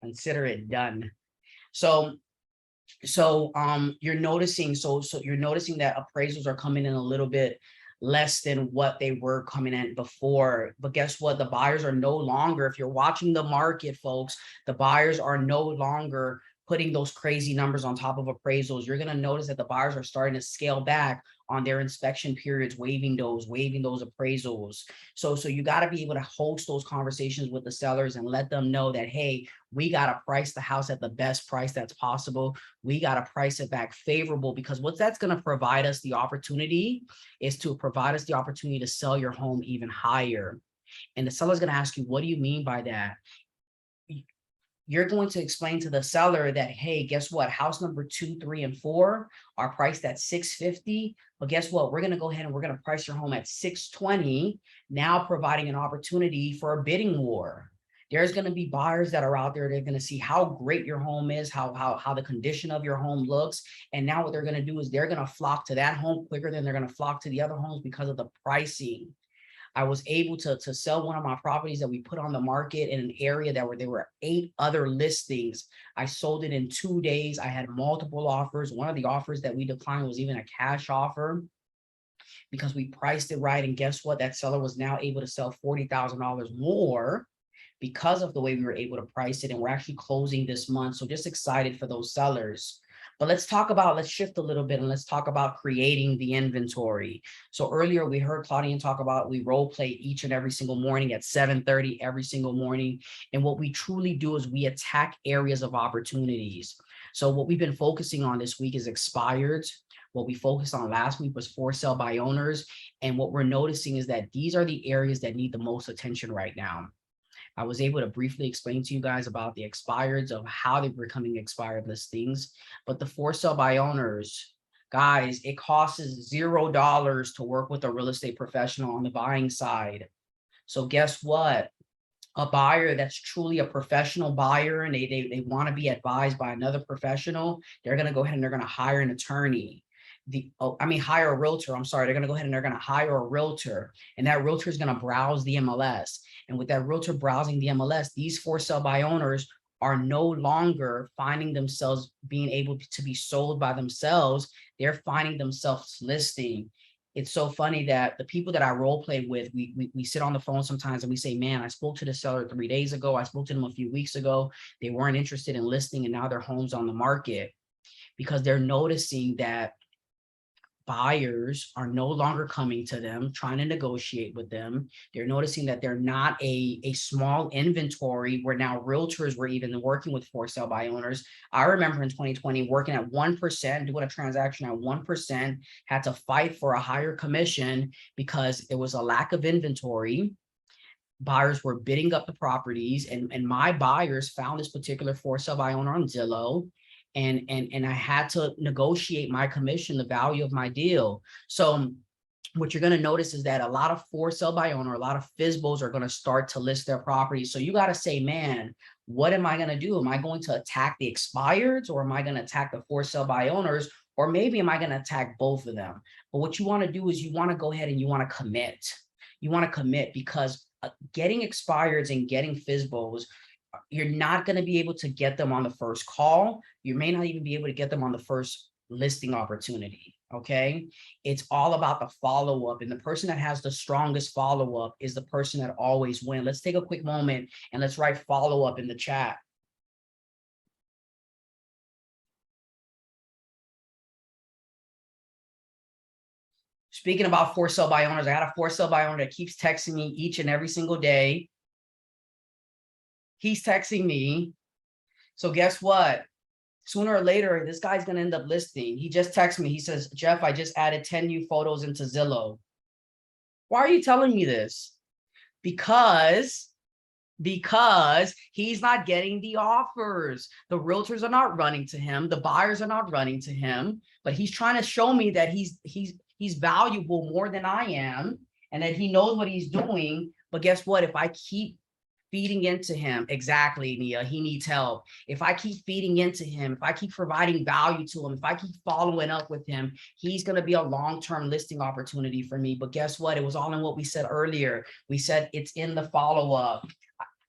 Consider it done. So you're noticing, you're noticing that appraisals are coming in a little bit less than what they were coming in before. But guess what? The buyers are no longer, if you're watching the market, folks, the buyers are no longer putting those crazy numbers on top of appraisals. You're going to notice that the buyers are starting to scale back on their inspection periods, waiving those appraisals. So you got to be able to host those conversations with the sellers and let them know that, hey, we got to price the house at the best price that's possible. We got to price it back favorable, because what that's going to provide us the opportunity is to provide us the opportunity to sell your home even higher. And the seller's going to ask you, what do you mean by that? You're going to explain to the seller that, hey, guess what? House number 2, 3, and 4 are priced at $650. But guess what? We're going to go ahead and we're going to price your home at $620, now providing an opportunity for a bidding war. There's going to be buyers that are out there. They're going to see how great your home is, how the condition of your home looks. And now what they're going to do is they're going to flock to that home quicker than they're going to flock to the other homes because of the pricing. I was able to sell one of my properties that we put on the market in an area that there were 8 other listings. I sold it in 2 days. I had multiple offers. One of the offers that we declined was even a cash offer because we priced it right. And guess what? That seller was now able to sell $40,000 more because of the way we were able to price it. And we're actually closing this month. So just excited for those sellers. But let's shift a little bit and let's talk about creating the inventory. So earlier we heard Claudine talk about, we role play each and every single morning at 7:30 every single morning. And what we truly do is we attack areas of opportunities. So what we've been focusing on this week is expireds. What we focused on last week was for sale by owners. And what we're noticing is that these are the areas that need the most attention right now. I was able to briefly explain to you guys about the expireds of how they're becoming expired listings, but the for sale by owners, guys, it costs $0 to work with a real estate professional on the buying side. So guess what? A buyer that's truly a professional buyer and they want to be advised by another professional, they're going to go ahead and they're going to hire an attorney. Hire a realtor. I'm sorry. They're going to go ahead and they're going to hire a realtor, and that realtor is going to browse the MLS. And with that realtor browsing the MLS, these for sale by owners are no longer finding themselves being able to be sold by themselves. They're finding themselves listing. It's so funny that the people that I role play with, we sit on the phone sometimes and we say, man, I spoke to the seller 3 days ago. I spoke to them a few weeks ago. They weren't interested in listing, and now their home's on the market, because they're noticing that buyers are no longer coming to them, trying to negotiate with them. They're noticing that they're not a small inventory, where now realtors were even working with for sale by owners. I remember in 2020 working at 1%, doing a transaction at 1%, had to fight for a higher commission because it was a lack of inventory. Buyers were bidding up the properties, and my buyers found this particular for sale by owner on Zillow. And I had to negotiate my commission, the value of my deal. So what you're going to notice is that a lot of for sale by owner, a lot of FSBOs are going to start to list their properties. So you got to say, man, what am I going to do? Am I going to attack the expireds, or am I going to attack the for sale by owners? Or maybe am I going to attack both of them? But what you want to do is you want to go ahead and you want to commit. You want to commit, because getting expireds and getting FSBOs, you're not going to be able to get them on the first call. You may not even be able to get them on the first listing opportunity. Okay. It's all about the follow-up, and the person that has the strongest follow-up is the person that always wins. Let's take a quick moment and let's write follow-up in the chat. Speaking about for sale by owners, I got a for sale by owner that keeps texting me each and every single day. He's texting me. So guess what? Sooner or later, this guy's going to end up listing. He just texted me. He says, Jeff, I just added 10 new photos into Zillow. Why are you telling me this? Because he's not getting the offers. The realtors are not running to him. The buyers are not running to him, but he's trying to show me that he's valuable more than I am, and that he knows what he's doing. But guess what? If I keep feeding into him, exactly, Nia, he needs help. If I keep feeding into him, if I keep providing value to him, if I keep following up with him, he's going to be a long-term listing opportunity for me. But guess what? It was all in what we said earlier. We said it's in the follow-up.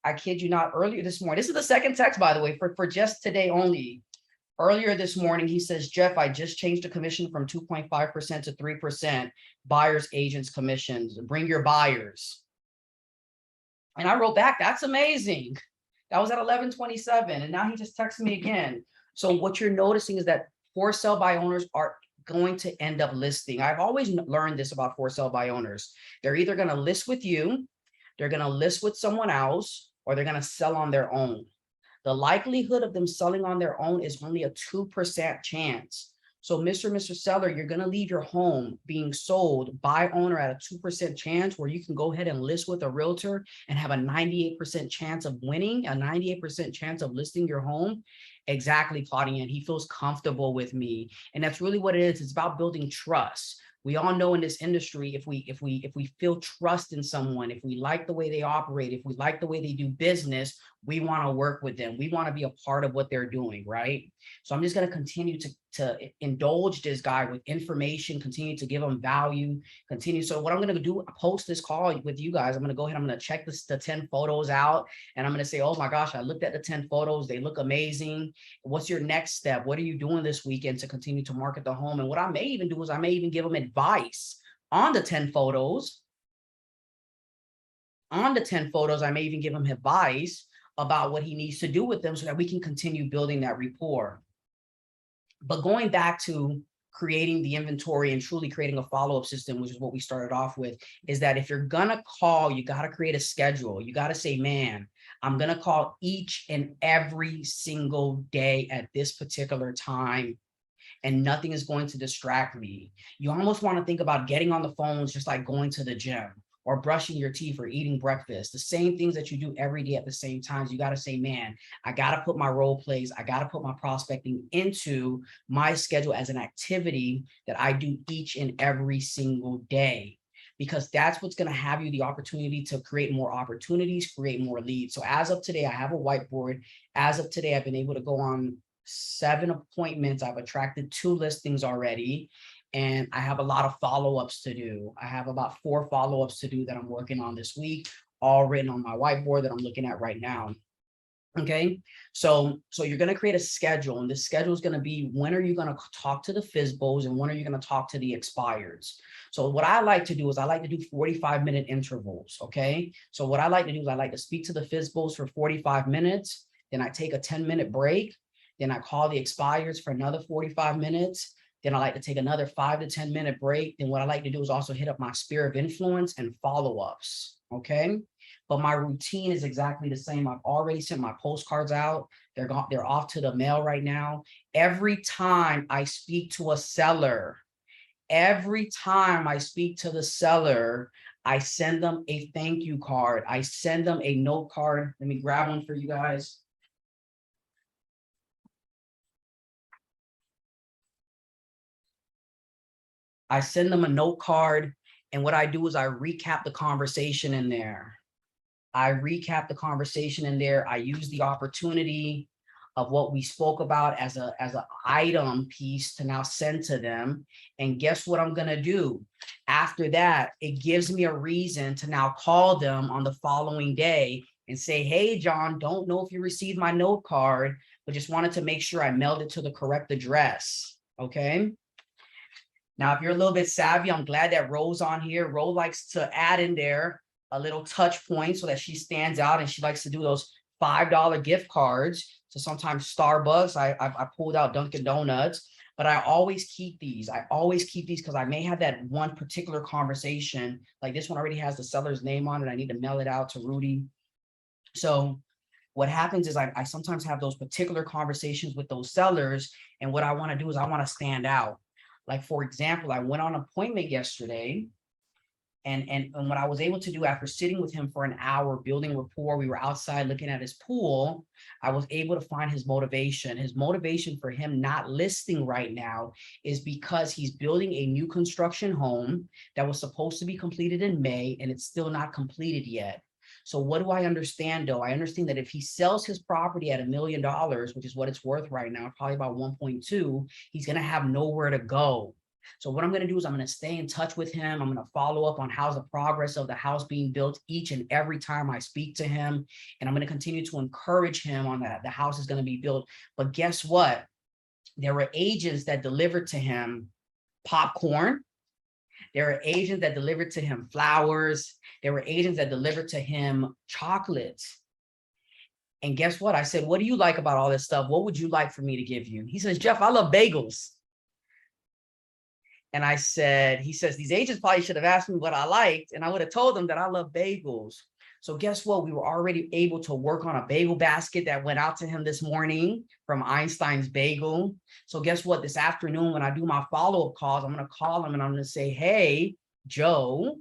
I kid you not, earlier this morning, this is the second text, by the way, for just today only. Earlier this morning, he says, Jeff, I just changed the commission from 2.5% to 3%, buyers, agents, commissions. Bring your buyers. And I wrote back, that's amazing. That was at 11:27. And now he just texted me again. So what you're noticing is that for sale by owners are going to end up listing. I've always learned this about for sale by owners. They're either going to list with you, they're going to list with someone else, or they're going to sell on their own. The likelihood of them selling on their own is only a 2% chance. So Mr. Seller, you're going to leave your home being sold by owner at a 2% chance, where you can go ahead and list with a realtor and have a 98% chance of winning, a 98% chance of listing your home. Exactly, Claudia. And he feels comfortable with me. And that's really what it is. It's about building trust. We all know in this industry, if we feel trust in someone, if we like the way they operate, if we like the way they do business, we want to work with them. We want to be a part of what they're doing, right? So I'm just going to continue to indulge this guy with information, continue to give him value, continue. So what I'm going to do, post this call with you guys. I'm going to go ahead, I'm going to check the 10 photos out, and I'm going to say, oh my gosh, I looked at the 10 photos. They look amazing. What's your next step? What are you doing this weekend to continue to market the home? And what I may even do is I may even give them advice on the 10 photos. On the 10 photos, I may even give him advice about what he needs to do with them so that we can continue building that rapport. But going back to creating the inventory and truly creating a follow-up system, which is what we started off with, is that if you're gonna call, you got to create a schedule. You got to say, man, I'm gonna call each and every single day at this particular time, and nothing is going to distract me. You almost want to think about getting on the phones just like going to the gym or brushing your teeth or eating breakfast. The same things that you do every day at the same times. You got to say, man, I got to put my role plays, I got to put my prospecting into my schedule as an activity that I do each and every single day, because that's what's going to have you the opportunity to create more opportunities, create more leads. So as of today, I have a whiteboard. As of today, I've been able to go on 7 appointments. I've attracted 2 listings already, and I have a lot of follow-ups to do. I have about 4 follow-ups to do that I'm working on this week, all written on my whiteboard that I'm looking at right now. Okay, so you're going to create a schedule, and the schedule is going to be, when are you going to talk to the FSBOs and when are you going to talk to the expireds? So what I like to do is I like to do 45-minute intervals. Okay, so what I like to do is I like to speak to the FSBOs for 45 minutes. Then I take a 10-minute break. Then I call the expireds for another 45 minutes. Then I like to take another 5 to 10 minute break. Then what I like to do is also hit up my sphere of influence and follow-ups. Okay. But my routine is exactly the same. I've already sent my postcards out. They're off to the mail right now. Every time I speak to a seller, every time I speak to the seller, I send them a thank you card. I send them a note card. Let me grab one for you guys. I send them a note card, and what I do is I recap the conversation in there. I use the opportunity of what we spoke about as an item piece to now send to them. And guess what I'm gonna do? After that, it gives me a reason to now call them on the following day and say, hey, John, don't know if you received my note card, but just wanted to make sure I mailed it to the correct address. Okay. Now, if you're a little bit savvy, I'm glad that Rose on here. Rose likes to add in there a little touch point so that she stands out, and she likes to do those $5 gift cards. So sometimes Starbucks, I pulled out Dunkin' Donuts, but I always keep these. Because I may have that one particular conversation, like this one already has the seller's name on it. I need to mail it out to Rudy. So what happens is I sometimes have those particular conversations with those sellers. And what I want to do is I want to stand out. Like, for example, I went on an appointment yesterday, and what I was able to do after sitting with him for an hour, building rapport, we were outside looking at his pool, I was able to find his motivation. His motivation for him not listing right now is because he's building a new construction home that was supposed to be completed in May, and it's still not completed yet. So what do I understand, though? I understand that if he sells his property at $1 million, which is what it's worth right now, probably about 1.2, he's going to have nowhere to go. So what I'm going to do is I'm going to stay in touch with him. I'm going to follow up on how's the progress of the house being built each and every time I speak to him. And I'm going to continue to encourage him on that. The house is going to be built. But guess what? There were agents that delivered to him popcorn. There were agents that delivered to him flowers. There were agents that delivered to him chocolates. And guess what? I said, what do you like about all this stuff? What would you like for me to give you? He says, Jeff, I love bagels. And I said, he says, these agents probably should have asked me what I liked. And I would have told them that I love bagels. So guess what? We were already able to work on a bagel basket that went out to him this morning from Einstein's Bagel. So guess what? This afternoon, when I do my follow-up calls, I'm going to call him and I'm going to say, hey, Joe,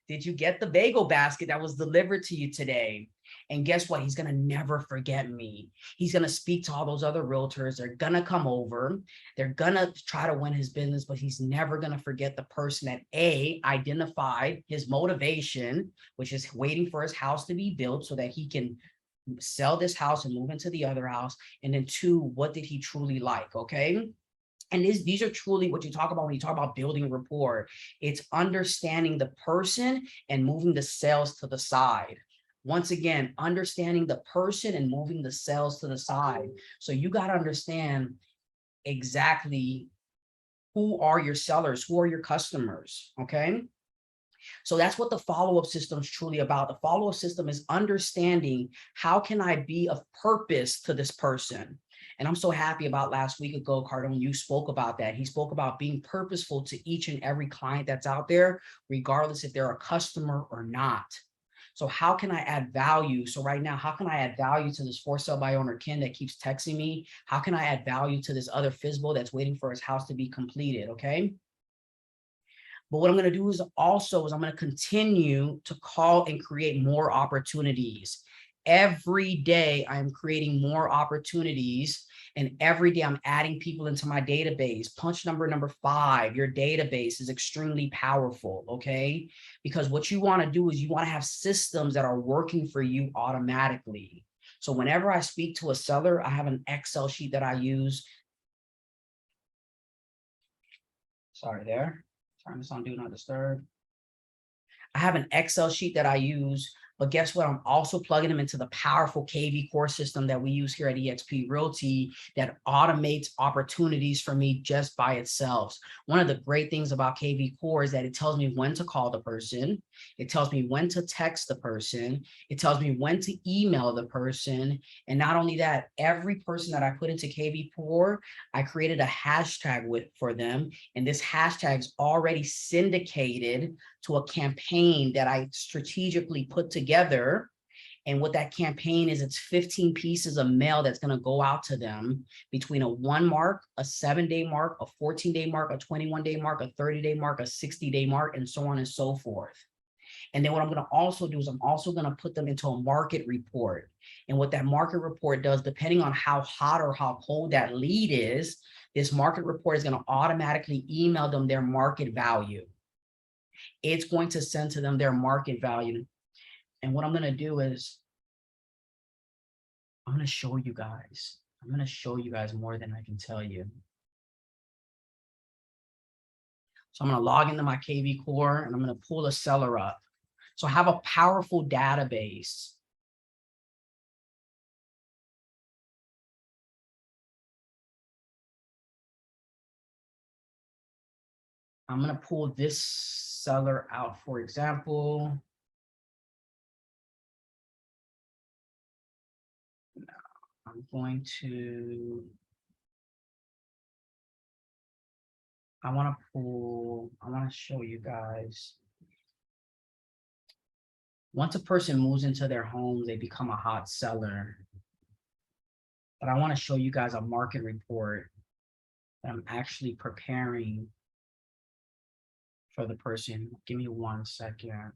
did you get the bagel basket that was delivered to you today? And guess what? He's going to never forget me. He's going to speak to all those other realtors. They're going to come over. They're going to try to win his business, but he's never going to forget the person that A, identified his motivation, which is waiting for his house to be built so that he can sell this house and move into the other house. And then two, what did he truly like? Okay. And these are truly what you talk about when you talk about building rapport. It's understanding the person and moving the sales to the side. Once again, understanding the person and moving the sales to the side. So you got to understand exactly who are your sellers, who are your customers, okay? So that's what the follow-up system is truly about. The follow-up system is understanding how can I be of purpose to this person? And I'm so happy about last week ago, Cardone, you spoke about that. He spoke about being purposeful to each and every client that's out there, regardless if they're a customer or not. So how can I add value? So right now, how can I add value to this for sale by owner Ken that keeps texting me? How can I add value to this other FSBO that's waiting for his house to be completed? Okay. But what I'm going to do is I'm going to continue to call and create more opportunities. Every day I'm creating more opportunities, and every day I'm adding people into my database. Punch number 5, your database is extremely powerful, okay? Because what you want to do is you want to have systems that are working for you automatically. So whenever I speak to a seller, I have an Excel sheet that I use. Sorry there. Turn this on Do Not Disturb. I have an Excel sheet that I use, but guess what? I'm also plugging them into the powerful KV Core system that we use here at eXp Realty that automates opportunities for me just by itself. One of the great things about KV Core is that it tells me when to call the person. It tells me when to text the person. It tells me when to email the person. And not only that, every person that I put into KV Core, I created a hashtag for them. And this hashtag is already syndicated to a campaign that I strategically put together. And what that campaign is, it's 15 pieces of mail that's going to go out to them between a 1 mark, a 7-day mark, a 14-day mark, a 21-day mark, a 30-day mark, a 60-day mark, and so on and so forth. And then what I'm going to also do is I'm also going to put them into a market report. And what that market report does, depending on how hot or how cold that lead is, this market report is going to automatically email them their market value. It's going to send to them their market value. And what I'm going to do is I'm going to show you guys. I'm going to show you guys more than I can tell you. So I'm going to log into my KV Core and I'm going to pull a seller up. So I have a powerful database. I'm going to pull this seller out, for example. I'm going to, I want to show you guys. Once a person moves into their home, they become a hot seller. But I want to show you guys a market report that I'm actually preparing for the person. Give me 1 second.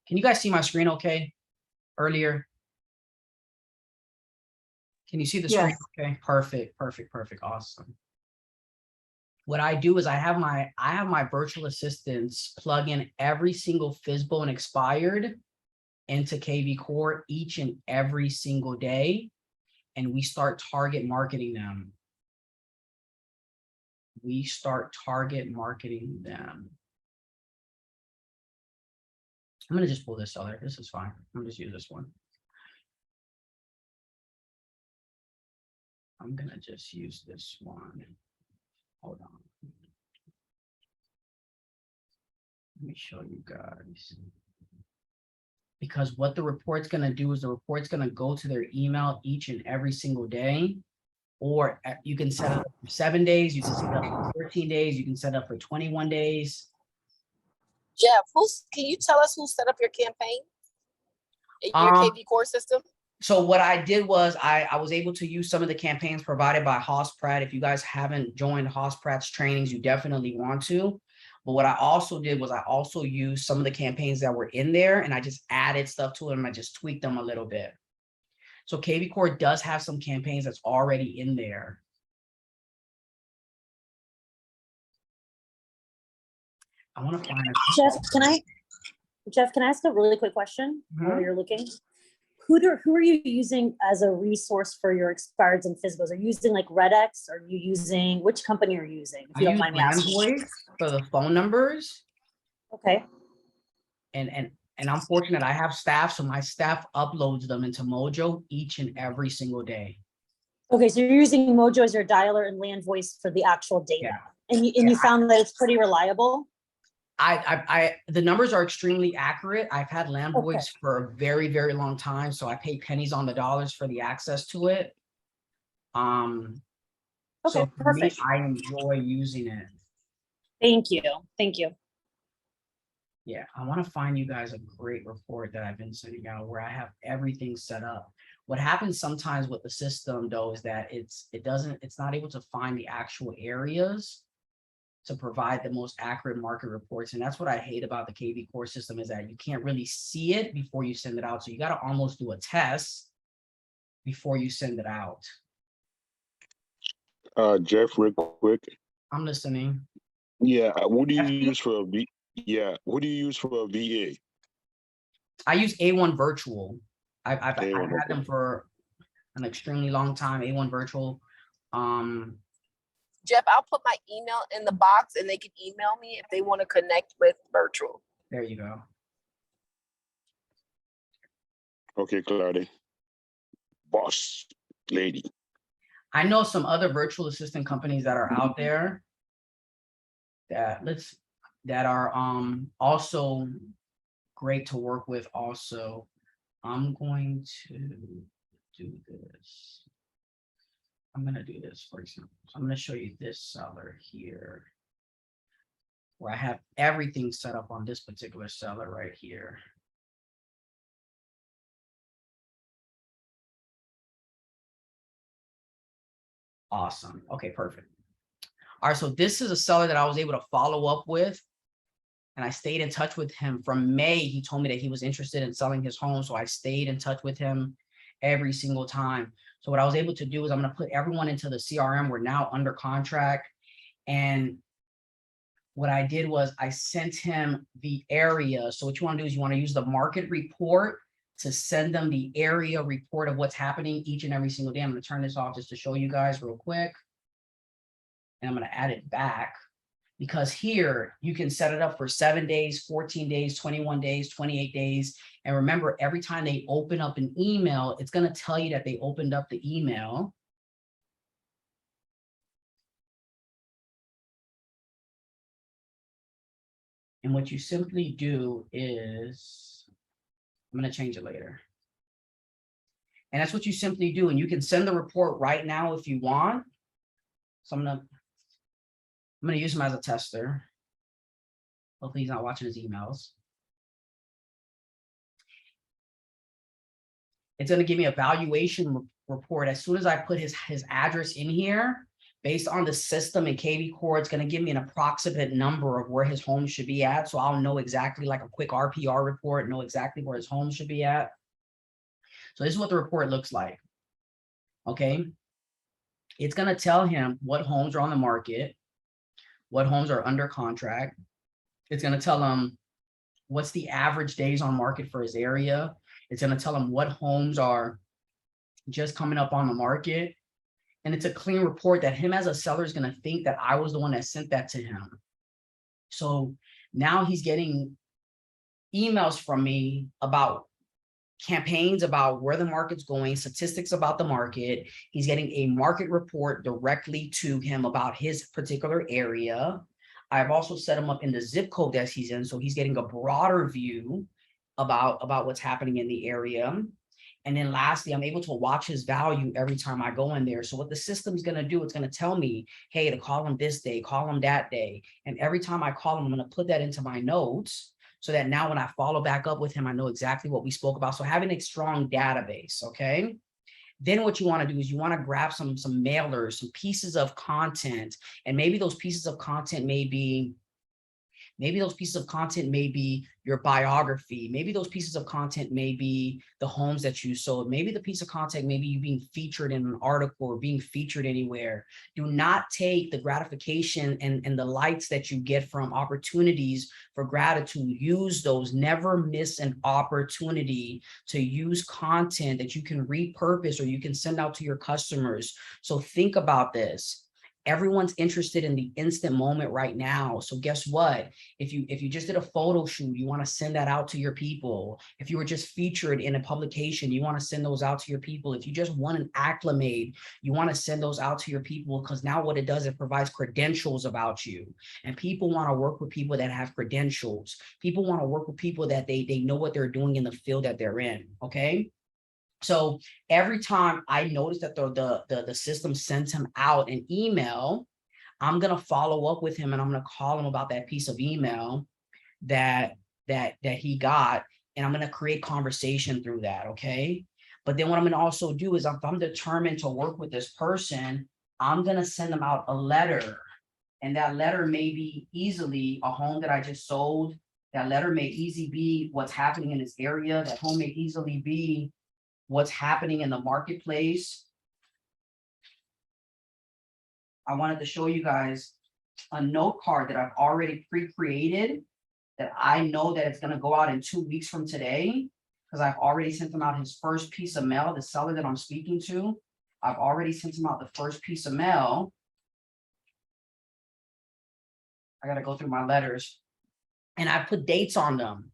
Can you guys see my screen okay? Earlier? Can you see the screen? Okay, perfect, perfect, perfect, awesome. What I do is I have my virtual assistants plug in every single FSBO and expired into KV Core each and every single day, and we start target marketing them. we start target marketing them. I'm gonna just pull this seller. This is fine. I'm just use this one. I'm gonna just use this one. Hold on. Let me show you guys. Because what the report's gonna do is the report's gonna go to their email each and every single day. Or you can set it up for 7 days, you can set it up for 14 days, you can set it up for 21 days. Jeff, can you tell us who set up your campaign in your KV Core system? So what I did was I was able to use some of the campaigns provided by Haas Pratt. If you guys haven't joined Haas Pratt's trainings, you definitely want to. But what I also did was I also used some of the campaigns that were in there, and I just added stuff to them. I just tweaked them a little bit. So KV Core does have some campaigns that's already in there. I want to find Jeff, can I ask a really quick question while you're looking? Who are you using as a resource for your expireds and FSBOs? Are you using like RedX? Are you using, which company are you using? If you don't mind me asking. LandVoice for the phone numbers. Okay. And I'm fortunate I have staff, so my staff uploads them into Mojo each and every single day. Okay, so you're using Mojo as your dialer and LandVoice for the actual data. Yeah. And you found that it's pretty reliable? The numbers are extremely accurate. I've had LandVoice for a very, very long time, so I pay pennies on the dollars for the access to it. Okay, so for me, perfect. I enjoy using it. Thank you. Thank you. Yeah, I want to find you guys a great report that I've been sending out where I have everything set up. What happens sometimes with the system though is that it's not able to find the actual areas to provide the most accurate market reports. And that's what I hate about the KV Core system, is that you can't really see it before you send it out. So you got to almost do a test before you send it out. Jeff, real quick. I'm listening. Yeah, what do you use for a what do you use for a VA? I use A1 Virtual. I've had them for an extremely long time. A1 Virtual. Jeff, I'll put my email in the box and they can email me if they want to connect with Virtual. There you go. Okay, Claudia. Boss lady. I know some other virtual assistant companies that are out there that are also great to work with also. I'm going to do this. I'm going to do this, for example. So I'm going to show you this seller here, where I have everything set up on this particular seller right here. Awesome. Okay, perfect. All right, so this is a seller that I was able to follow up with, and I stayed in touch with him from May. He told me that he was interested in selling his home, so I stayed in touch with him every single time. So what I was able to do is I'm going to put everyone into the CRM. We're now under contract. And what I did was I sent him the area. So what you want to do is you want to use the market report to send them the area report of what's happening each and every single day. I'm going to turn this off just to show you guys real quick. And I'm going to add it back, because here you can set it up for 7 days, 14 days, 21 days, 28 days. And remember, every time they open up an email, it's going to tell you that they opened up the email. And what you simply do is, I'm going to change it later. And that's what you simply do. And you can send the report right now if you want. So I'm going to use him as a tester. Hopefully he's not watching his emails. It's going to give me a valuation report. As soon as I put his address in here, based on the system in KV Core, it's going to give me an approximate number of where his home should be at. So I'll know exactly, like a quick RPR report, know exactly where his home should be at. So this is what the report looks like. Okay. It's going to tell him what homes are on the market, what homes are under contract. It's going to tell him what's the average days on market for his area. It's going to tell him what homes are just coming up on the market. And it's a clean report that him as a seller is going to think that I was the one that sent that to him. So now he's getting emails from me about campaigns, about where the market's going, statistics about the market. He's getting a market report directly to him about his particular area. I've also set him up in the zip code that he's in, so he's getting a broader view about what's happening in the area. And then lastly, I'm able to watch his value every time I go in there. So what the system's going to do, it's going to tell me, hey, to call him this day, call him that day. And every time I call him, I'm going to put that into my notes so that now when I follow back up with him, I know exactly what we spoke about. So having a strong database, okay? Then what you want to do is you want to grab some mailers, some pieces of content, and maybe those pieces of content may be your biography. Maybe those pieces of content may be the homes that you sold. Maybe the piece of content, maybe you being featured in an article or being featured anywhere. Do not take the gratification and the likes that you get from opportunities for gratitude. Use those. Never miss an opportunity to use content that you can repurpose or you can send out to your customers. So think about this. Everyone's interested in the instant moment right now. So guess what? If you just did a photo shoot, you want to send that out to your people. If you were just featured in a publication, you want to send those out to your people. If you just won an acclimate, you want to send those out to your people, because now what it does, it provides credentials about you. And people want to work with people that have credentials. People want to work with people that they know what they're doing in the field that they're in. Okay. So every time I notice that the system sends him out an email, I'm going to follow up with him and I'm going to call him about that piece of email that he got. And I'm going to create conversation through that. Okay. But then what I'm going to also do is if I'm determined to work with this person, I'm going to send them out a letter. And that letter may be easily a home that I just sold. That letter may easily be what's happening in this area. That home may easily be what's happening in the marketplace. I wanted to show you guys a note card that I've already pre-created that I know that it's going to go out in 2 weeks from today, because I've already sent him out his first piece of mail, the seller that I'm speaking to. I've already sent him out the first piece of mail. I got to go through my letters and I put dates on them.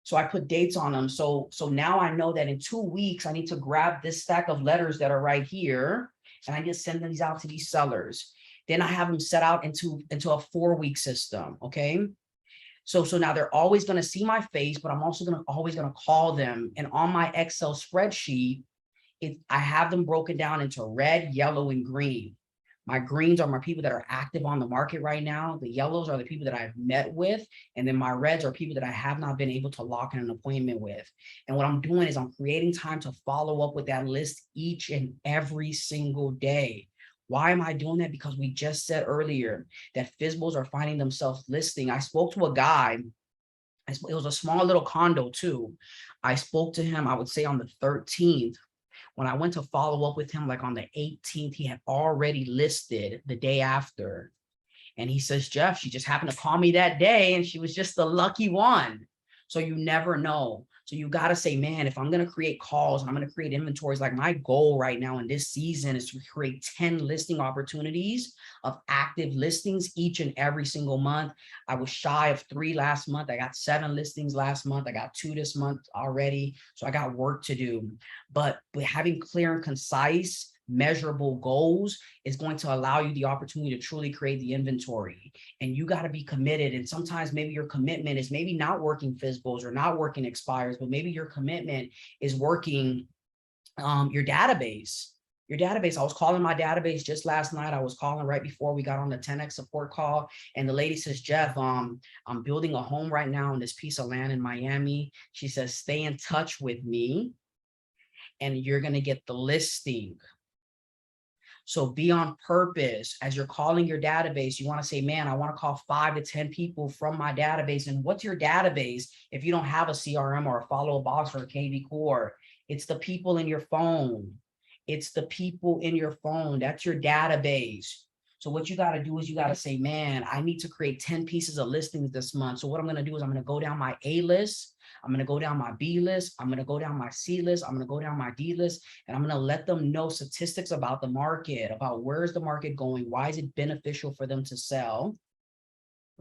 So I put dates on them. So now I know that in 2 weeks, I need to grab this stack of letters that are right here. And I just send these out to these sellers. Then I have them set out into a 4-week system. Okay. So now they're always going to see my face, but I'm also always going to call them. And on my Excel spreadsheet, I have them broken down into red, yellow, and green. My greens are my people that are active on the market right now. The yellows are the people that I've met with. And then my reds are people that I have not been able to lock in an appointment with. And what I'm doing is I'm creating time to follow up with that list each and every single day. Why am I doing that? Because we just said earlier that FSBOs are finding themselves listing. I spoke to a guy. It was a small little condo too. I spoke to him, I would say on the 13th. When I went to follow up with him, like on the 18th, he had already listed the day after. And he says, Jeff, she just happened to call me that day and she was just the lucky one. So you never know. So you got to say, man, if I'm going to create calls and I'm going to create inventories, like my goal right now in this season is to create 10 listing opportunities of active listings each and every single month. I was shy of 3 last month. I got 7 listings last month. I got 2 this month already. So I got work to do. But having clear and concise, measurable goals is going to allow you the opportunity to truly create the inventory. And you got to be committed. And sometimes maybe your commitment is maybe not working FSBOs or not working expires, but maybe your commitment is working your database. I was calling my database just last night. I was calling right before we got on the 10X support call. And the lady says, Jeff, I'm building a home right now in this piece of land in Miami. She says, stay in touch with me and you're going to get the listing. So be on purpose. As you're calling your database, you want to say, man, I want to call 5 to 10 people from my database. And what's your database if you don't have a CRM or a follow box or a KV core? It's the people in your phone. It's the people in your phone. That's your database. So what you got to do is you got to say, man, I need to create 10 pieces of listings this month. So what I'm going to do is I'm going to go down my A list. I'm going to go down my B list. I'm going to go down my C list. I'm going to go down my D list, and I'm going to let them know statistics about the market, about where's the market going? Why is it beneficial for them to sell?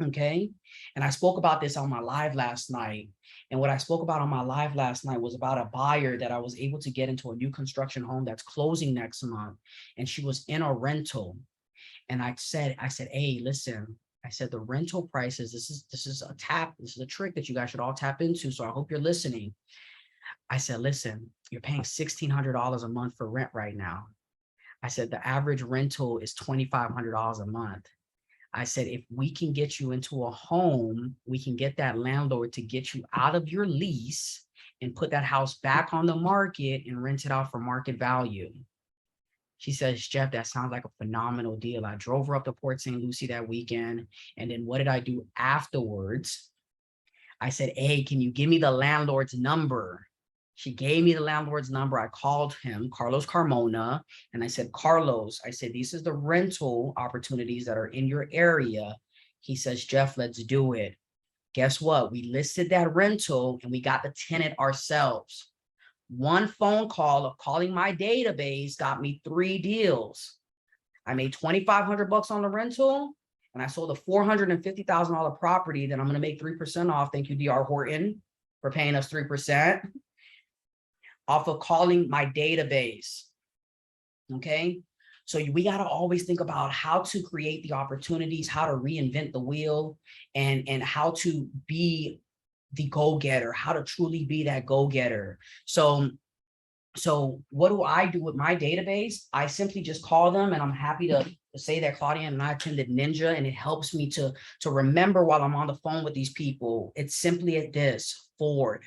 Okay. And I spoke about this on my live last night. And what I spoke about on my live last night was about a buyer that I was able to get into a new construction home that's closing next month. And she was in a rental. And I said, hey, listen, I said, the rental prices, this is a trick that you guys should all tap into. So I hope you're listening. I said, listen, you're paying $1,600 a month for rent right now. I said, the average rental is $2,500 a month. I said, if we can get you into a home, we can get that landlord to get you out of your lease and put that house back on the market and rent it out for market value. She says, Jeff, that sounds like a phenomenal deal. I drove her up to Port St. Lucie that weekend. And then what did I do afterwards? I said, hey, can you give me the landlord's number? She gave me the landlord's number. I called him, Carlos Carmona, and I said, Carlos, I said, these are the rental opportunities that are in your area. He says, Jeff, let's do it. Guess what? We listed that rental and we got the tenant ourselves. One phone call of calling my database got me 3 deals. I made $2,500 on the rental, and I sold a $450,000 property that I'm going to make 3% off. Thank you, D.R. Horton, for paying us 3%. Off of calling my database. Okay. So we got to always think about how to create the opportunities, how to reinvent the wheel, and how to be the go-getter, how to truly be that go-getter. So what do I do with my database? I simply just call them, and I'm happy to say that Claudia and I attended Ninja, and it helps me to remember while I'm on the phone with these people. It's simply at this, Ford,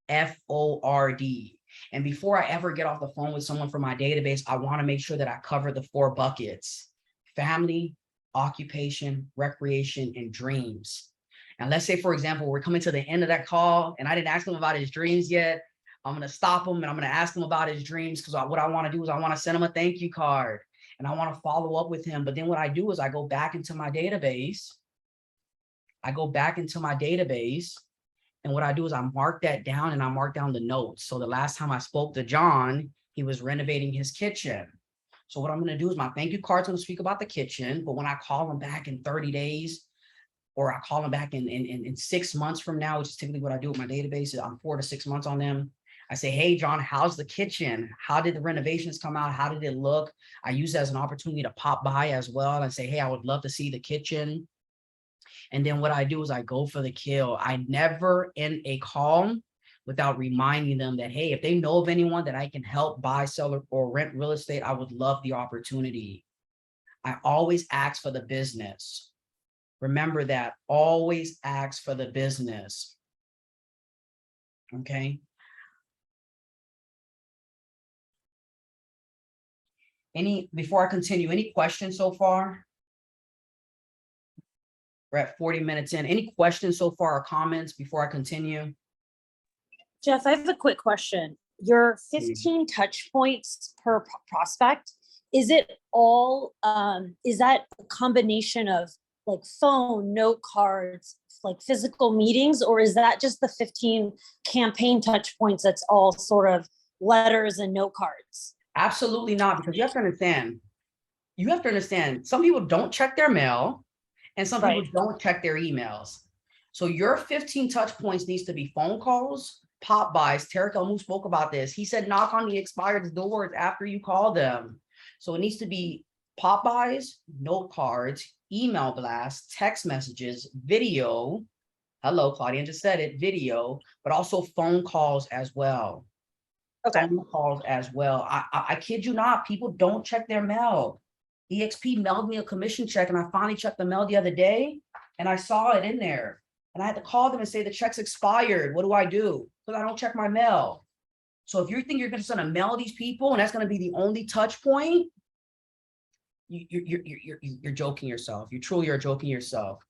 F-O-R-D. And before I ever get off the phone with someone from my database, I want to make sure that I cover the 4 buckets: family, occupation, recreation, and dreams. And let's say, for example, we're coming to the end of that call and I didn't ask him about his dreams yet. I'm going to stop him and I'm going to ask him about his dreams, because what I want to do is I want to send him a thank you card and I want to follow up with him. But then what I do is I go back into my database. And what I do is I mark that down and I mark down the notes. So the last time I spoke to John, he was renovating his kitchen. So what I'm going to do is my thank you card's going to speak about the kitchen. But when I call him back in 30 days, or I call him back in 6 months from now, which is typically what I do with my database, I'm 4 to 6 months on them. I say, hey, John, how's the kitchen? How did the renovations come out? How did it look? I use it as an opportunity to pop by as well and say, hey, I would love to see the kitchen. And then what I do is I go for the kill. I never end a call without reminding them that, hey, if they know of anyone that I can help buy, sell, or rent real estate, I would love the opportunity. I always ask for the business. Remember that, always ask for the business. Okay. Before I continue, any questions so far? We're at 40 minutes in. Any questions so far or comments before I continue? Jeff, I have a quick question. Your 15 touch points per prospect, is it all, is that a combination of like phone, note cards, like physical meetings, or is that just the 15 campaign touch points that's all sort of letters and note cards? Absolutely not, because you have to understand, some people don't check their mail and some people don't check their emails. So your 15 touch points needs to be phone calls, pop buys. Tarek El Mou spoke about this. He said, knock on the expired doors after you call them. So it needs to be pop buys, note cards, email blasts, text messages, video. Hello, Claudia just said it, video, but also phone calls as well. Okay. Phone calls as well. I kid you not, people don't check their mail. EXP mailed me a commission check, and I finally checked the mail the other day and I saw it in there. And I had to call them and say the check's expired. What do I do? Because I don't check my mail. So if you think you're just going to mail these people and that's going to be the only touch point, you're joking yourself. You truly are joking yourself.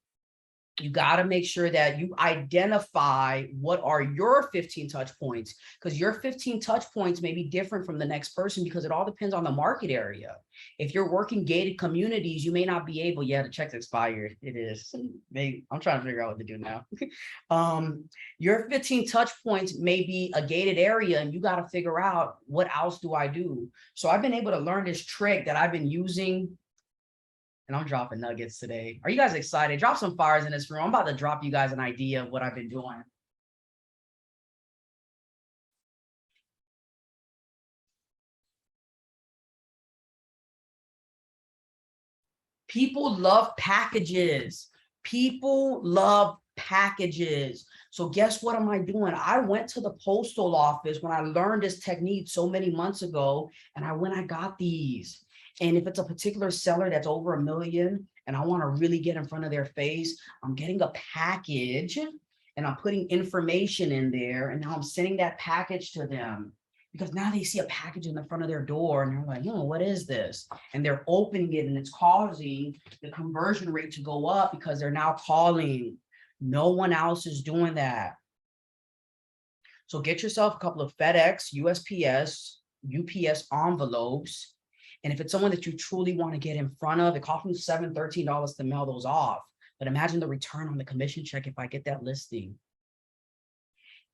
You got to make sure that you identify what are your 15 touch points, because your 15 touch points may be different from the next person because it all depends on the market area. If you're working gated communities, you may not be able, yeah, the check's expired. It is. I'm trying to figure out what to do now. Your 15 touch points may be a gated area and you got to figure out what else do I do? So I've been able to learn this trick that I've been using. And I'm dropping nuggets today. Are you guys excited? Drop some fires in this room. I'm about to drop you guys an idea of what I've been doing. People love packages. People love packages. So guess what am I doing? I went to the postal office when I learned this technique so many months ago, and I got these. And if it's a particular seller that's over $1 million and I want to really get in front of their face, I'm getting a package and I'm putting information in there. And now I'm sending that package to them because now they see a package in the front of their door and they're like, oh, what is this? And they're opening it and it's causing the conversion rate to go up because they're now calling. No one else is doing that. So get yourself a couple of FedEx, USPS, UPS envelopes. And if it's someone that you truly want to get in front of, it costs me $7, $13 to mail those off. But imagine the return on the commission check if I get that listing.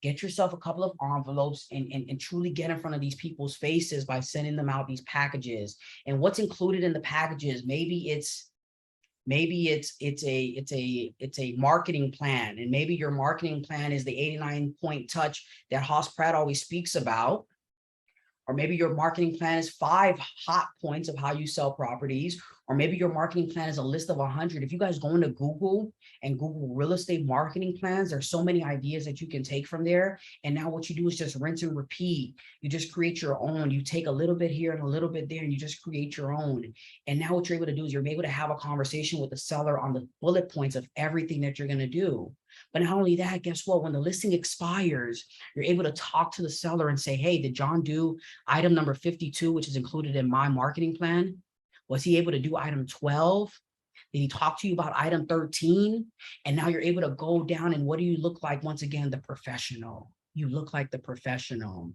Get yourself a couple of envelopes and truly get in front of these people's faces by sending them out these packages. And what's included in the packages? Maybe it's a marketing plan, and maybe your marketing plan is the 89-point touch that Haas Pratt always speaks about. Or maybe your marketing plan is 5 hot points of how you sell properties. Or maybe your marketing plan is a list of 100. If you guys go into Google and Google real estate marketing plans, there's so many ideas that you can take from there. And now what you do is just rinse and repeat. You just create your own. You take a little bit here and a little bit there, and you just create your own. And now what you're able to do is you're able to have a conversation with the seller on the bullet points of everything that you're going to do. But not only that, guess what? When the listing expires, you're able to talk to the seller and say, hey, did John do item number 52, which is included in my marketing plan? Was he able to do item 12? Did he talk to you about item 13? And now you're able to go down and what do you look like? Once again, the professional. You look like the professional.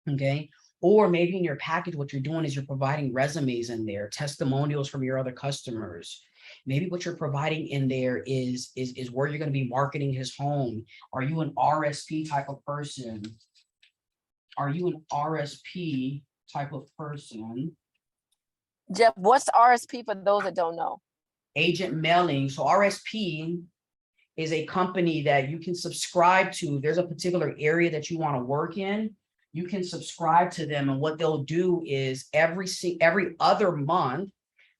Okay. Or maybe in your package, what you're doing is you're providing resumes in there, testimonials from your other customers. Maybe what you're providing in there is where you're going to be marketing his home. Are you an RSP type of person? Are you an RSP type of person? Jeff, what's RSP for those that don't know? Agent mailing. So RSP is a company that you can subscribe to. There's a particular area that you want to work in. You can subscribe to them. And what they'll do is every other month,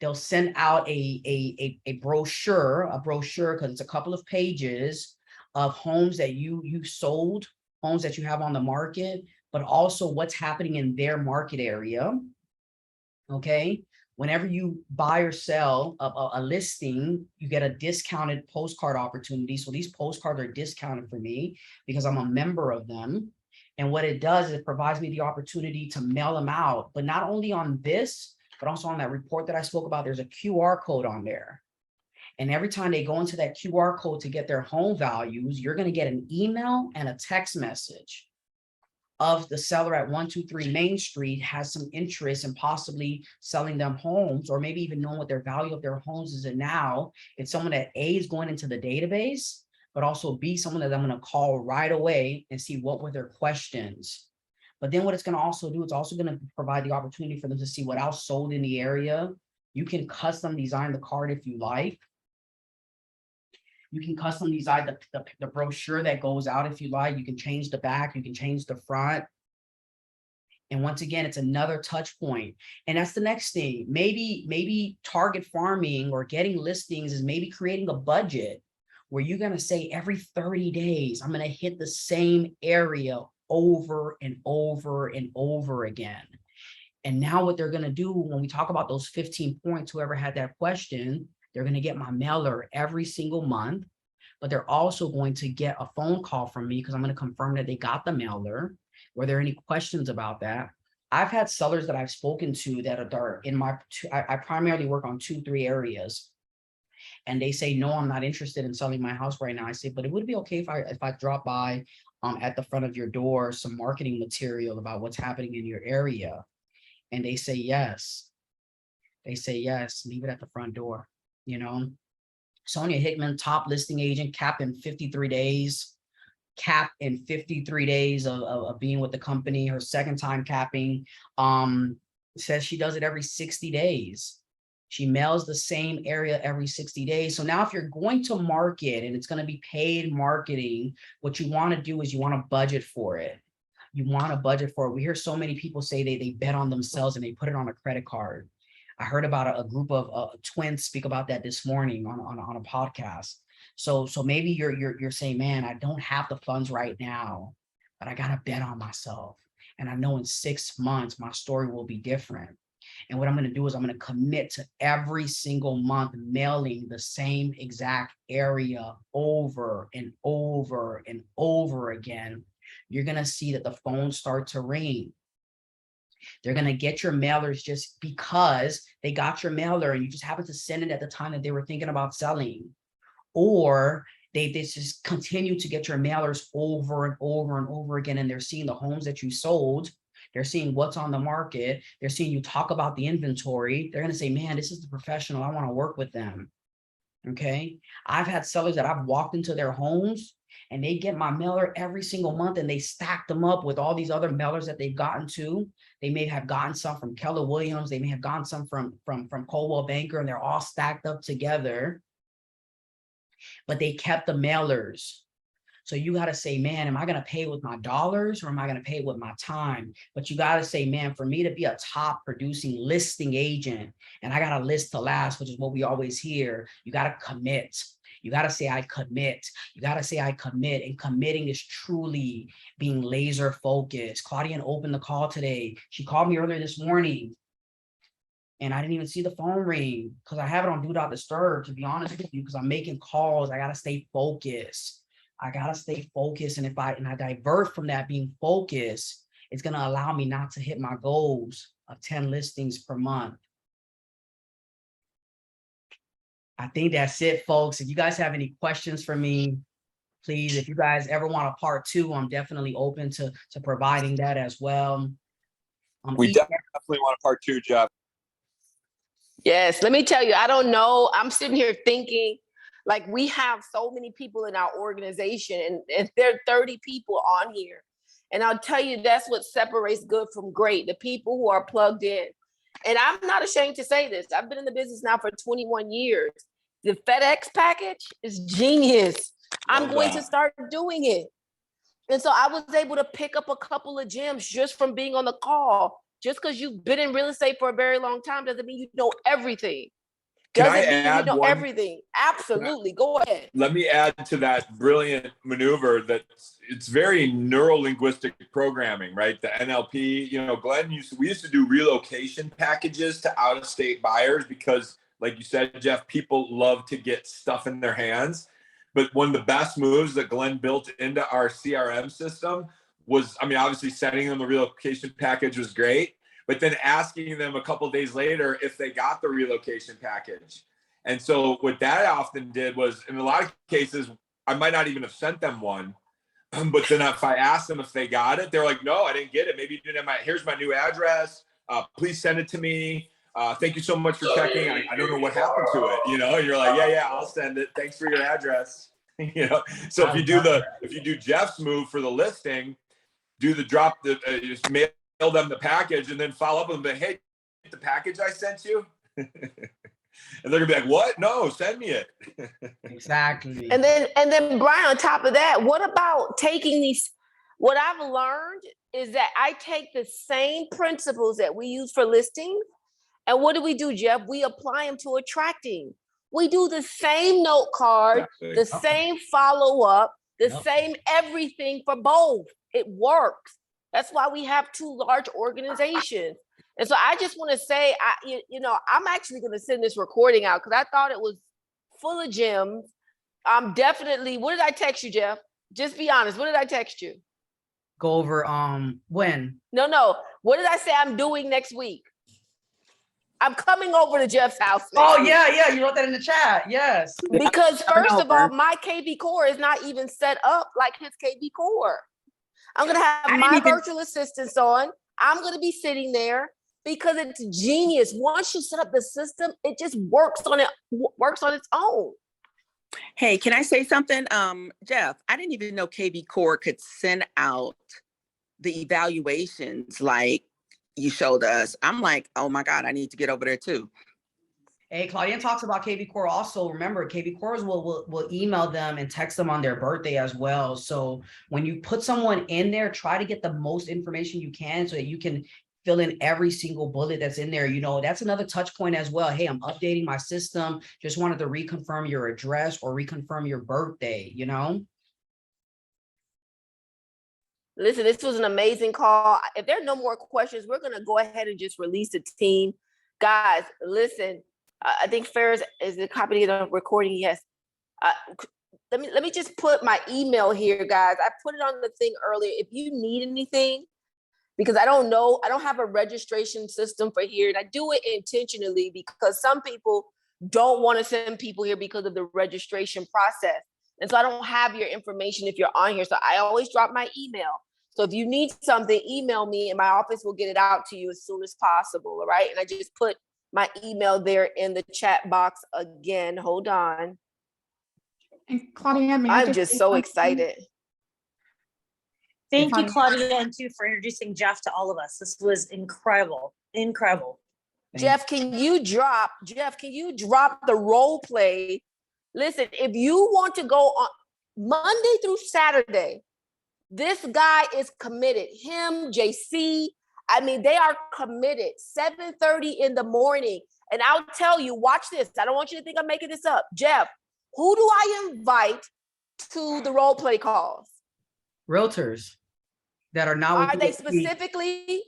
they'll send out a brochure, because it's a couple of pages of homes that you sold, homes that you have on the market, but also what's happening in their market area. Okay. Whenever you buy or sell a listing, you get a discounted postcard opportunity. So these postcards are discounted for me because I'm a member of them. And what it does is it provides me the opportunity to mail them out, but not only on this, but also on that report that I spoke about, there's a QR code on there. And every time they go into that QR code to get their home values, you're going to get an email and a text message of the seller at 123 Main Street has some interest in possibly selling them homes, or maybe even knowing what their value of their homes is. And now it's someone that A, is going into the database, but also B, someone that I'm going to call right away and see what were their questions. But then what it's going to also do, it's also going to provide the opportunity for them to see what else sold in the area. You can custom design the card if you like. You can custom design the brochure that goes out if you like. You can change the back, you can change the front. And once again, it's another touch point. And that's the next thing. Maybe target farming or getting listings is maybe creating a budget where you're going to say every 30 days, I'm going to hit the same area over and over and over again. And now what they're going to do when we talk about those 15 points, whoever had that question, they're going to get my mailer every single month, but they're also going to get a phone call from me because I'm going to confirm that they got the mailer. Were there any questions about that? I've had sellers that I've spoken to that are in my, I primarily work on 2-3 areas. and they say, no, I'm not interested in selling my house right now. I say, but it would be okay if I drop by at the front of your door, some marketing material about what's happening in your area. And they say, yes. They say, yes, leave it at the front door, you know? Sonia Hickman, top listing agent, capped in 53 days. Cap in 53 days of being with the company. Her second time capping, says she does it every 60 days. She mails the same area every 60 days. So now if you're going to market and it's going to be paid marketing, what you want to do is you want to budget for it. You want to budget for it. We hear so many people say they bet on themselves and they put it on a credit card. I heard about a group of twins speak about that this morning on a podcast. So maybe you're saying, man, I don't have the funds right now, but I got to bet on myself. And I know in 6 months, my story will be different. And what I'm going to do is I'm going to commit to every single month mailing the same exact area over and over and over again. You're going to see that the phones start to ring. They're going to get your mailers just because they got your mailer and you just happen to send it at the time that they were thinking about selling. Or they just continue to get your mailers over and over and over again. And they're seeing the homes that you sold. They're seeing what's on the market. They're seeing you talk about the inventory. They're going to say, man, this is the professional. I want to work with them. Okay. I've had sellers that I've walked into their homes and they get my mailer every single month and they stack them up with all these other mailers that they've gotten to. They may have gotten some from Keller Williams. They may have gotten some from Coldwell Banker, and they're all stacked up together. But they kept the mailers. So you got to say, man, am I going to pay with my dollars or am I going to pay with my time? But you got to say, man, for me to be a top producing listing agent, and I got a list to last, which is what we always hear, you got to commit. You got to say, I commit. You got to say, I commit. And committing is truly being laser focused. Claudia opened the call today. She called me earlier this morning. And I didn't even see the phone ring because I have it on Do Not Disturb, to be honest with you, because I'm making calls. I got to stay focused. I got to stay focused. And if I divert from that being focused, it's going to allow me not to hit my goals of 10 listings per month. I think that's it, folks. If you guys have any questions for me, please, if you guys ever want a part 2, I'm definitely open to providing that as well. We definitely want a part 2, Jeff. Yes, let me tell you, I don't know. I'm sitting here thinking, like, we have so many people in our organization, and there are 30 people on here. And I'll tell you, that's what separates good from great, the people who are plugged in. And I'm not ashamed to say this. I've been in the business now for 21 years. The FedEx package is genius. I'm going to start doing it. And so I was able to pick up a couple of gems just from being on the call. Just because you've been in real estate for a very long time doesn't mean you know everything. Can I Doesn't mean add you know one? Everything. Absolutely. Go ahead. Let me add to that brilliant maneuver that it's very neuro-linguistic programming, right? The NLP, you know, we used to do relocation packages to out-of-state buyers because, like you said, Jeff, people love to get stuff in their hands. But one of the best moves that Glenn built into our CRM system was, I mean, obviously sending them the relocation package was great, but then asking them a couple of days later if they got the relocation package. And so what that often did was, in a lot of cases, I might not even have sent them one, but then if I asked them if they got it, they're like, no, I didn't get it. Maybe you didn't have here's my new address. Please send it to me. Thank you so much for checking. I don't know what happened to it. You know, you're like, yeah, I'll send it. Thanks for your address. You know, so if you do Jeff's move for the listing, do the drop, just mail them the package and then follow up with them. Hey, the package I sent you. And they're gonna be like, what? No, send me it. Exactly. And then Brian, on top of that, what about taking these? What I've learned is that I take the same principles that we use for listings, and what do, Jeff? We apply them to attracting. We do the same note card, the same follow-up, the same everything for both. It works. That's why we have 2 large organizations. And so I just want to say, I'm actually going to send this recording out because I thought it was full of gems. I'm definitely, what did I text you, Jeff? Just be honest. What did I text you? Go over, when? No. What did I say I'm doing next week? I'm coming over to Jeff's house. next Oh, week. yeah, you wrote that in the chat. Yes. Because Coming first of all, over. my KV Core is not even set up like his KV Core. I'm gonna have didn't my even- virtual assistants on. I'm gonna be sitting there because it's genius. Once you set up the system, it just works on its own. Hey, can I say something? Jeff, I didn't even know KV Core could send out the evaluations like you showed us. I'm like, oh my God, I need to get over there too. Hey, Claudia talks about KV Core also. Remember, KV Cores will email them and text them on their birthday as well. So when you put someone in there, try to get the most information you can so that you can fill in every single bullet that's in there. You know, that's another touch point as well. Hey, I'm updating my system. Just wanted to reconfirm your address or reconfirm your birthday, you know? Listen, this was an amazing call. If there are no more questions, we're gonna go ahead and just release the team. Guys, listen, I think Ferris is the copy of the recording. Yes. Let me just put my email here, guys. I put it on the thing earlier. If you need anything, because I don't know, I don't have a registration system for here, and I do it intentionally because some people don't want to send people here because of the registration process. And so I don't have your information if you're on here. So I always drop my email. So if you need something, email me and my office will get it out to you as soon as possible. All right. And I just put my email there in the chat box again. Hold on. And Claudia, may I I'm just say so something? excited. Thank you, Claudia. Claudia, and too for introducing Jeff to all of us. This was incredible. Jeff, can you drop the role play? Listen, if you want to go on Monday through Saturday, this guy is committed. Him, JC, I mean, they are committed. 7:30 in the morning. And I'll tell you, watch this. I don't want you to think I'm making this up. Jeff, who do I invite to the role play calls? Realtors that are now. Are they specifically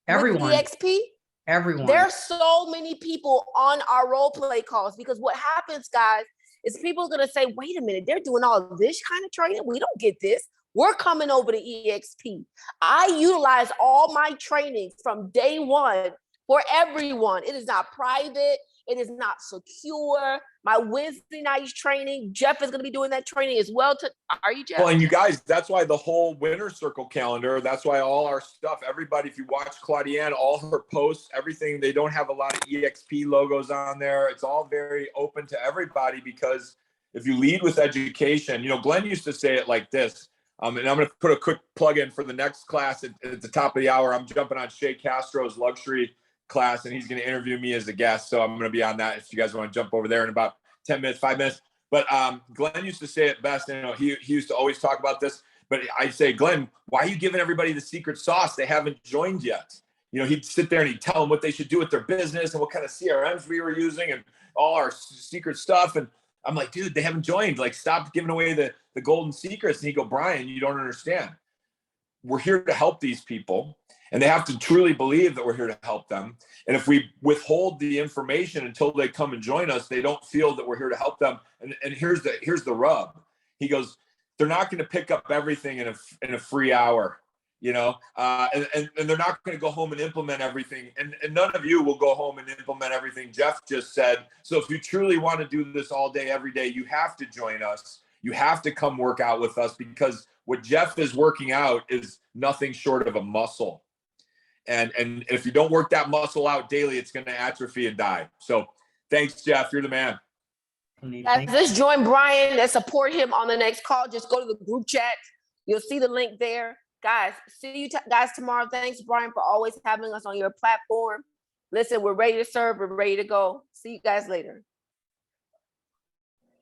everyone? with EXP? Everyone. There are so many people on our role play calls because what happens, guys, is people are going to say, wait a minute, they're doing all this kind of training. We don't get this. We're coming over to EXP. I utilize all my training from day one for everyone. It is not private. It is not secure. My Wednesday night training, Jeff is going to be doing that training as well. Are you, Jeff? Well, and you guys, that's why the whole Winter Circle calendar, that's why all our stuff, everybody, if you watch Claudiane, all her posts, everything, they don't have a lot of EXP logos on there. It's all very open to everybody because if you lead with education, you know, Glenn used to say it like this, and I'm going to put a quick plug in for the next class at the top of the hour. I'm jumping on Shay Castro's luxury class, and he's going to interview me as a guest. So I'm going to be on that if you guys want to jump over there in about 10 minutes, 5 minutes. But Glenn used to say it best. You know, he used to always talk about this. But I'd say, Glenn, why are you giving everybody the secret sauce? They haven't joined yet. You know, he'd sit there and he'd tell them what they should do with their business and what kind of CRMs we were using and all our secret stuff. And I'm like, dude, they haven't joined. Like, stop giving away the golden secrets. And he'd go, Brian, you don't understand. We're here to help these people. And they have to truly believe that we're here to help them. And if we withhold the information until they come and join us, they don't feel that we're here to help them. And here's the rub. He goes, they're not going to pick up everything in a free hour, you know, and they're not going to go home and implement everything. And none of you will go home and implement everything Jeff just said. So if you truly want to do this all day, every day, you have to join us. You have to come work out with us because what Jeff is working out is nothing short of a muscle. And if you don't work that muscle out daily, it's going to atrophy and die. So thanks, Jeff. You're the man. Let's join Brian and support him on the next call. Just go to the group chat. You'll see the link there. Guys, see you guys tomorrow. Thanks, Brian, for always having us on your platform. Listen, we're ready to serve. We're ready to go. See you guys later.